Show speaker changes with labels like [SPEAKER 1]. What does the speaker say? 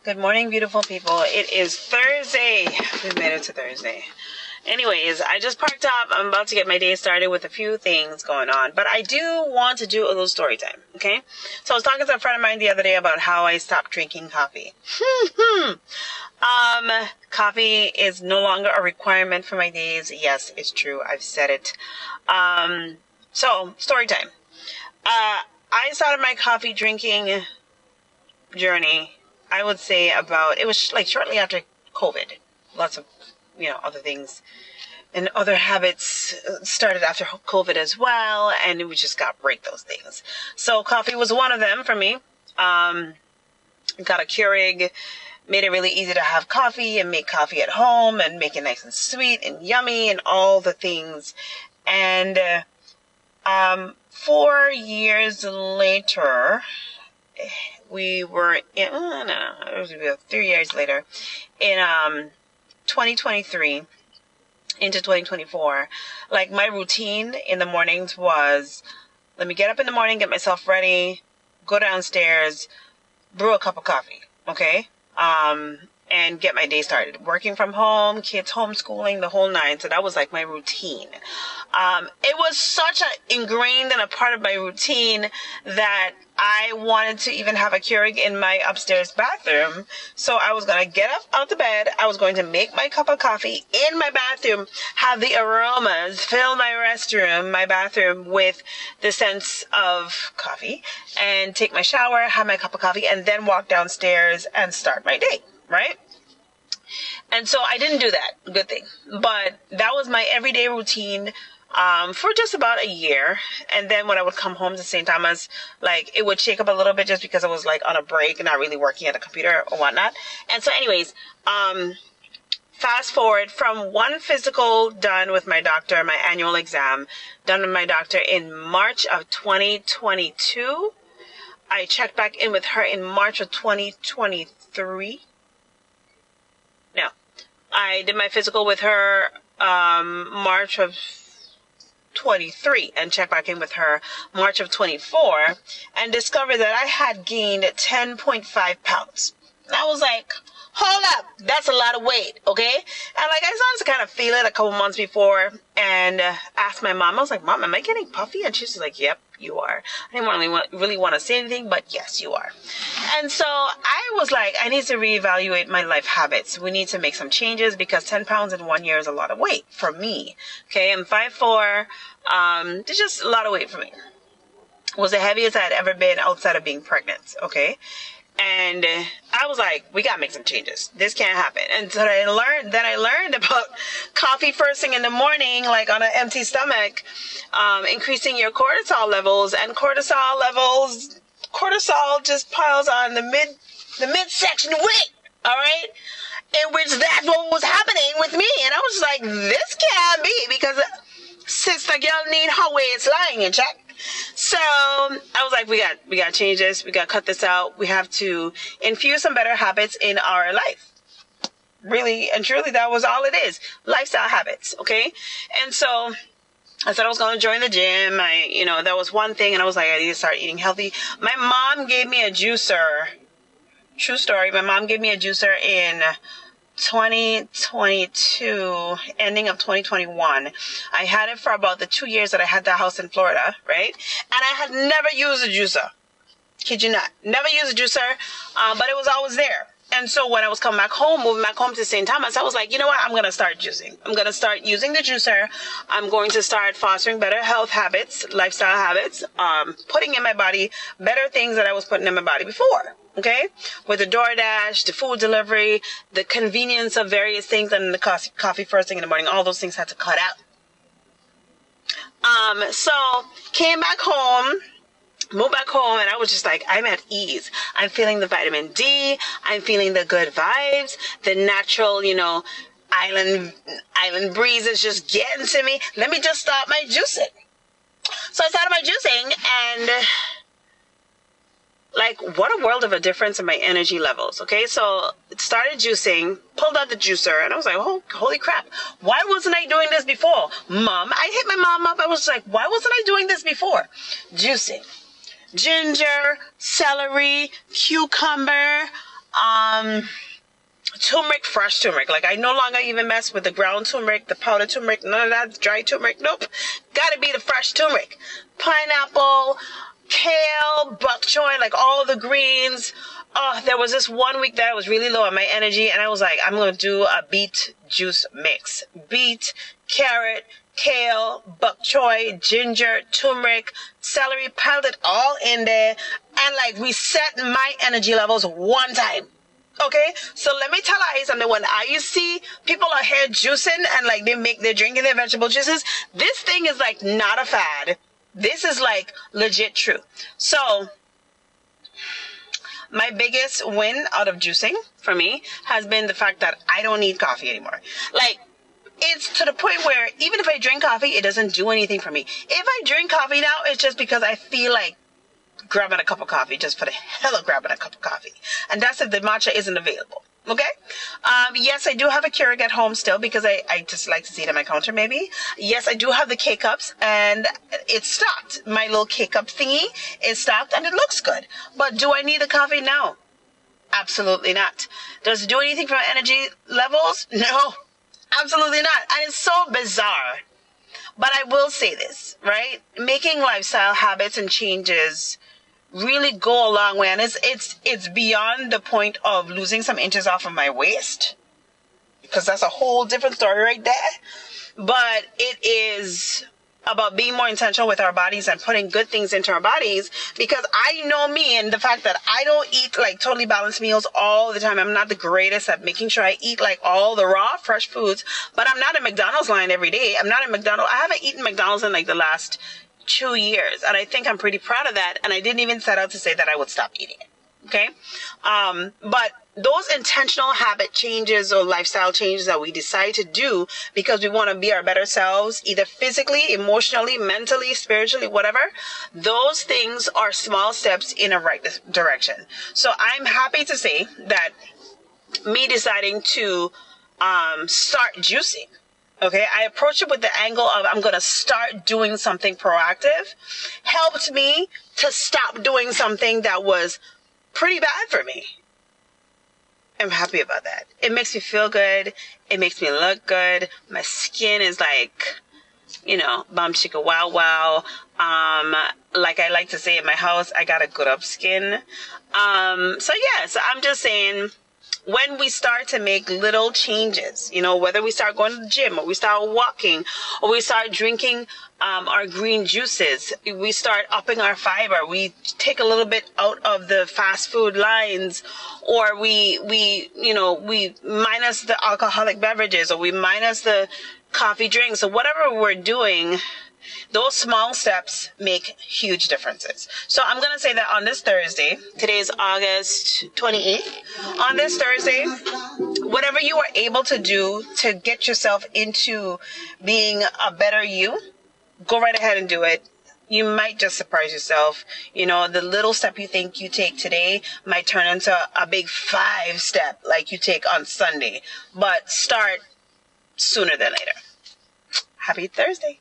[SPEAKER 1] Good morning, beautiful people. It is Thursday. We've made it to Thursday. Anyways, I just parked up. I'm about to get my day started with a few things going on. But I do want to do a little story time, okay? So I was talking to a friend of mine the other day about how I stopped drinking coffee. Coffee is no longer a requirement for my days. Yes, it's true. I've said it. So, story time. I started my coffee drinking journey, I would say it was like shortly after COVID. Lots of, other things and other habits started after COVID as well. And we just got to break those things. So coffee was one of them for me. Got a Keurig, made it really easy to have coffee and make coffee at home and make it nice and sweet and yummy and all the things. And 4 years later, we were in, it was 3 years later, in 2023 into 2024, like my routine in the mornings was, let me get up in the morning, get myself ready, go downstairs, brew a cup of coffee, okay? And get my day started. Working from home, kids homeschooling, the whole nine. So that was like my routine. It was such ingrained and a part of my routine that I wanted to even have a Keurig in my upstairs bathroom. So I was going to get up out of bed. I was going to make my cup of coffee in my bathroom, have the aromas, fill my restroom, my bathroom with the sense of coffee, and take my shower, have my cup of coffee, and then walk downstairs and start my day. Right? And so I didn't do that. Good thing. But that was my everyday routine for just about a year. And then when I would come home to St. Thomas, like it would shake up a little bit just because I was like on a break and not really working at a computer or whatnot. And so anyways, fast forward from one physical done with my doctor, my annual exam done with my doctor in March of 2022. I checked back in with her in March of 2023. No, I did my physical with her March of 23 and checked back in with her March of 24 and discovered that I had gained 10.5 pounds. And I was like, hold up, that's a lot of weight, okay? And like I started to kind of feel it a couple months before and asked my mom, I was like, Mom, am I getting puffy? And she's like, yep, you are. I didn't really want to say anything, but yes, you are. And so I was like, I need to reevaluate my life habits. We need to make some changes because 10 pounds in 1 year is a lot of weight for me. Okay, I'm 5'4". It's just a lot of weight for me. It was the heaviest I had ever been outside of being pregnant. Okay. And I was like, we got to make some changes. This can't happen. And so I learned about coffee first thing in the morning, like on an empty stomach, increasing your cortisol levels, and cortisol just piles on the midsection weight. All right. In which that's what was happening with me. And I was like, this can't be because sister girl need her waist lying in check. So I was like, we got to change this. We got to cut this out. We have to infuse some better habits in our life. Really and truly, that was all it is. Lifestyle habits. Okay. And so I said I was going to join the gym. That was one thing. And I was like, I need to start eating healthy. My mom gave me a juicer. True story. My mom gave me a juicer in 2022, ending of 2021. I had it for about the 2 years that I had the house in Florida, right? And I had never used a juicer. Kid you not. Never used a juicer, but it was always there. And so when I was moving back home to St. Thomas, I was like, you know what? I'm going to start juicing. I'm going to start using the juicer. I'm going to start fostering better health habits, lifestyle habits, putting in my body better things that I was putting in my body before. Okay, with the DoorDash, the food delivery, the convenience of various things, and the coffee first thing in the morning, all those things had to cut out. So came back home, moved back home, and I was just like, I'm at ease. I'm feeling the vitamin D. I'm feeling the good vibes, the natural, island breeze is just getting to me. Let me just start my juicing. So I started my juicing and like, what a world of a difference in my energy levels. Okay, so it started juicing, pulled out the juicer, and I was like, oh, holy crap. Why wasn't I doing this before? Mom, I hit my mom up. I was like, why wasn't I doing this before? Juicing. Ginger, celery, cucumber, Turmeric, fresh turmeric. Like, I no longer even mess with the ground turmeric, the powdered turmeric, none of that dry turmeric. Nope. Gotta be the fresh turmeric. Pineapple, kale, bok choy, like all of the greens. Oh, there was this one week that I was really low on my energy, and I was like, I'm going to do a beet juice mix. Beet, carrot, kale, bok choy, ginger, turmeric, celery, piled it all in there, and like reset my energy levels one time. Okay, so let me tell you something. When I see people are here juicing and like they're drinking their vegetable juices, this thing is like not a fad. This is like legit true. So my biggest win out of juicing for me has been the fact that I don't need coffee anymore. Like, it's to the point where even if I drink coffee, it doesn't do anything for me. If I drink coffee now, it's just because I feel like grabbing a cup of coffee, just for the hell of grabbing a cup of coffee. And that's if the matcha isn't available. Okay? Yes, I do have a Keurig at home still because I just like to see it on my counter maybe. Yes, I do have the K-Cups and it's stocked. My little K-Cup thingy is stocked and it looks good. But do I need the coffee? No. Absolutely not. Does it do anything for my energy levels? No. Absolutely not. And it's so bizarre. But I will say this, right? Making lifestyle habits and changes really go a long way, and it's beyond the point of losing some inches off of my waist, because that's a whole different story right there. But it is about being more intentional with our bodies and putting good things into our bodies, because I know me and the fact that I don't eat like totally balanced meals all the time. I'm not the greatest at making sure I eat like all the raw fresh foods, but I'm not in McDonald's line every day. I haven't eaten McDonald's in like the last 2 years, and I think I'm pretty proud of that, and I didn't even set out to say that I would stop eating it. Okay? But those intentional habit changes or lifestyle changes that we decide to do because we want to be our better selves, either physically, emotionally, mentally, spiritually, whatever, those things are small steps in a right direction. So I'm happy to say that me deciding to start juicing, okay, I approached it with the angle of I'm going to start doing something proactive, helped me to stop doing something that was pretty bad for me. I'm happy about that. It makes me feel good. It makes me look good. My skin is like, bum chicka wow wow. Like I like to say in my house, I got a good up skin. So I'm just saying, when we start to make little changes, whether we start going to the gym or we start walking or we start drinking our green juices, we start upping our fiber, we take a little bit out of the fast food lines, or we minus the alcoholic beverages, or we minus the coffee drinks, or whatever we're doing, those small steps make huge differences. So I'm going to say that on this Thursday, today is August 28th, on this Thursday, whatever you are able to do to get yourself into being a better you, go right ahead and do it. You might just surprise yourself. The little step you think you take today might turn into a big 5 step like you take on Sunday. But start sooner than later. Happy Thursday.